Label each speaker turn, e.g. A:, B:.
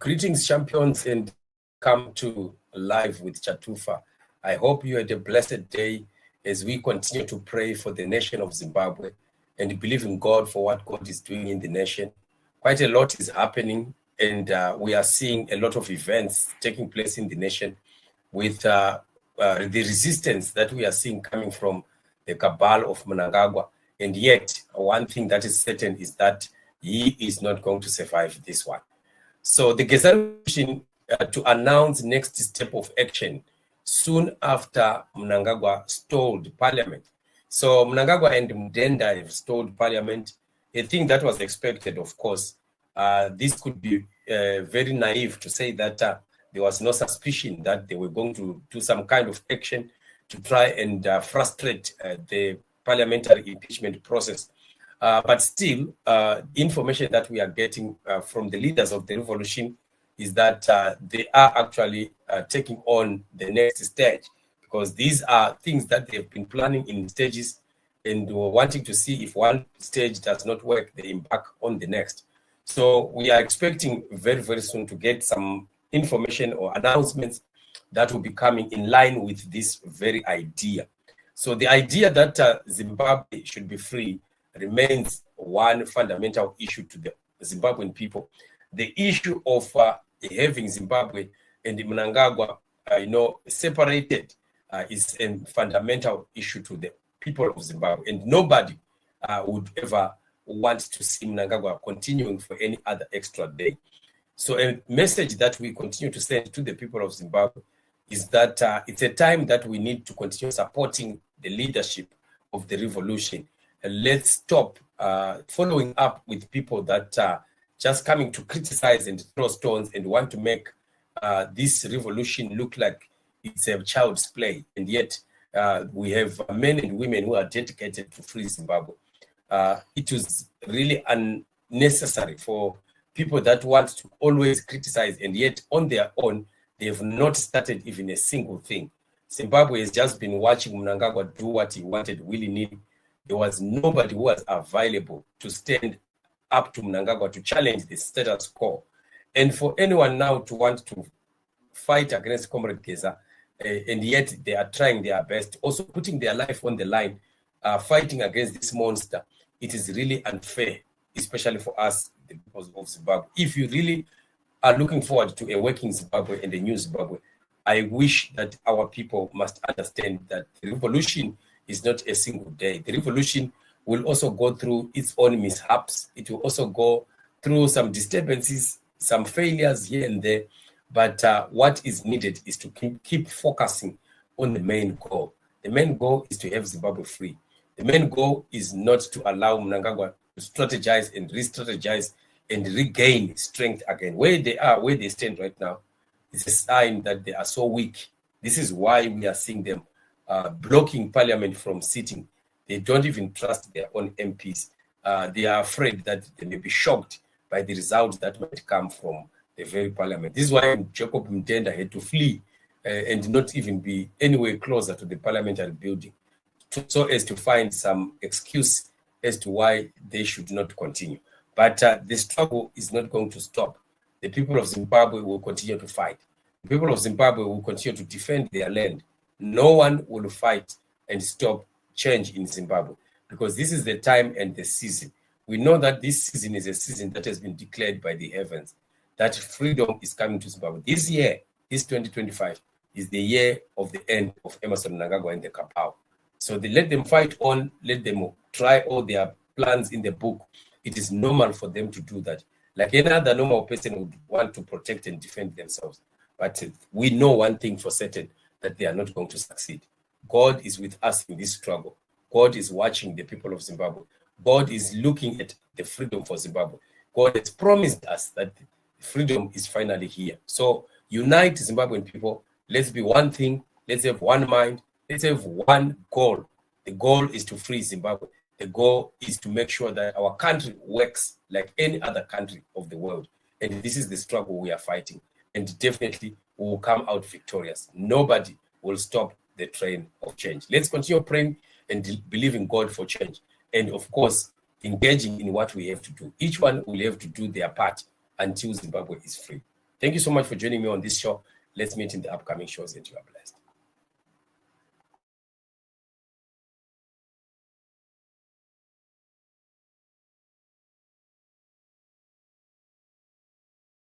A: Greetings, champions, and come to Live with Chatufa. I hope you had a blessed day as we continue to pray for the nation of Zimbabwe and believe in God for what God is doing in the nation. Quite a lot is happening, and we are seeing a lot of events taking place in the nation with the resistance that we are seeing coming from the cabal of Mnangagwa. And yet, one thing that is certain is that he is not going to survive this one. So the Geza resolution to announce next step of action soon after Mnangagwa stalled parliament. So Mnangagwa and Mdenda have stalled parliament, a thing that was expected, of course. This could be very naive to say that there was no suspicion that they were going to do some kind of action to try and frustrate the parliamentary impeachment process. But still, information that we are getting from the leaders of the revolution is that they are actually taking on the next stage, because these are things that they've been planning in stages and were wanting to see if one stage does not work, they embark on the next. So we are expecting very, very soon to get some information or announcements that will be coming in line with this very idea. So the idea that Zimbabwe should be free remains one fundamental issue to the Zimbabwean people. The issue of having Zimbabwe and Mnangagwa, separated is a fundamental issue to the people of Zimbabwe, and nobody would ever want to see Mnangagwa continuing for any other extra day. So a message that we continue to send to the people of Zimbabwe is that it's a time that we need to continue supporting the leadership of the revolution. Let's stop following up with people that are just coming to criticize and throw stones and want to make this revolution look like it's a child's play. And yet we have men and women who are dedicated to free Zimbabwe. It was really unnecessary for people that want to always criticize, and yet on their own, they have not started even a single thing. Zimbabwe has just been watching Mnangagwa do what he wanted willy-nilly. There was nobody who was available to stand up to Mnangagwa to challenge the status quo. And for anyone now to want to fight against Comrade Geza, and yet they are trying their best, also putting their life on the line, fighting against this monster, it is really unfair, especially for us, the people of Zimbabwe. If you really are looking forward to a working Zimbabwe and a new Zimbabwe, I wish that our people must understand that the revolution is not a single day. The revolution will also go through its own mishaps. It will also go through some disturbances, some failures here and there. But what is needed is to keep focusing on the main goal. The main goal is to have Zimbabwe free. The main goal is not to allow Mnangagwa to strategize and re-strategize and regain strength again. Where they are, where they stand right now, it's a sign that they are so weak. This is why we are seeing them blocking parliament from sitting. They don't even trust their own MPs. They are afraid that they may be shocked by the results that might come from the very parliament. This is why Jacob Mdenda had to flee and not even be anywhere closer to the parliamentary building, so as to find some excuse as to why they should not continue. But the struggle is not going to stop. The people of Zimbabwe will continue to fight. The people of Zimbabwe will continue to defend their land. No one will fight and stop change in Zimbabwe, because this is the time and the season. We know that this season is a season that has been declared by the heavens, that freedom is coming to Zimbabwe. This year, this 2025, is the year of the end of Emmerson Mnangagwa and the cabal. So let them fight on, let them try all their plans in the book. It is normal for them to do that. Like any other normal person would want to protect and defend themselves. But we know one thing for certain, that they are not going to succeed. God is with us in this struggle. God is watching the people of Zimbabwe. God is looking at the freedom for Zimbabwe. God has promised us that freedom is finally here. So unite Zimbabwean people. Let's be one thing. Let's have one mind. Let's have one goal. The goal is to free Zimbabwe. The goal is to make sure that our country works like any other country of the world. And this is the struggle we are fighting. And definitely we will come out victorious. Nobody will stop the train of change. Let's continue praying and believing God for change. And of course, engaging in what we have to do. Each one will have to do their part until Zimbabwe is free. Thank you so much for joining me on this show. Let's meet in the upcoming shows, and you are blessed.